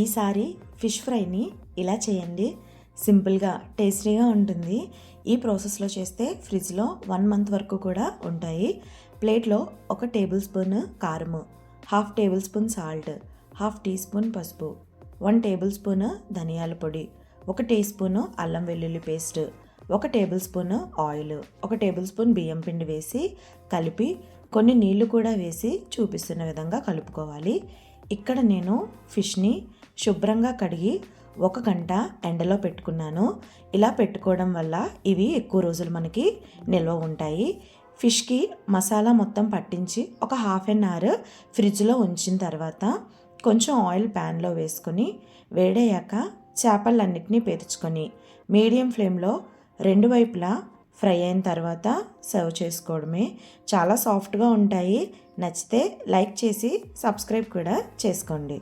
ఈసారి ఫిష్ ఫ్రైని ఇలా చేయండి. సింపుల్గా టేస్టీగా ఉంటుంది. ఈ ప్రాసెస్లో చేస్తే ఫ్రిడ్జ్లో 1 మంత్ వరకు కూడా ఉంటాయి. ప్లేట్లో 1 టేబుల్ స్పూన్ కారము, 1/2 tablespoon salt, 1/2 teaspoon పసుపు, 1 టేబుల్ స్పూన్ ధనియాల పొడి, 1 టీ స్పూన్ అల్లం వెల్లుల్లి paste, 1 tablespoon oil, 1 tablespoon బియ్యం పిండి వేసి కలిపి కొన్ని నీళ్లు కూడా వేసి చూపిస్తున్న విధంగా కలుపుకోవాలి. ఇక్కడ నేను ఫిష్ని శుభ్రంగా కడిగి 1 గంట ఎండలో పెట్టుకున్నాను. ఇలా పెట్టుకోవడం వల్ల ఇవి ఎక్కువ రోజులు మనకి నిల్వ ఉంటాయి. ఫిష్కి మసాలా మొత్తం పట్టించి ఒక హాఫ్ అన్ అవర్ ఫ్రిడ్జ్లో ఉంచిన తర్వాత కొంచెం ఆయిల్ ప్యాన్లో వేసుకొని వేడయ్యాక చేపలన్నిటినీ పేర్చుకొని మీడియం ఫ్లేమ్లో 2 వైపులా ఫ్రై అయిన తర్వాత సర్వ్ చేసుకోవడమే. చాలా సాఫ్ట్గా ఉంటాయి. నచ్చితే లైక్ చేసి సబ్స్క్రైబ్ కూడా చేసుకోండి.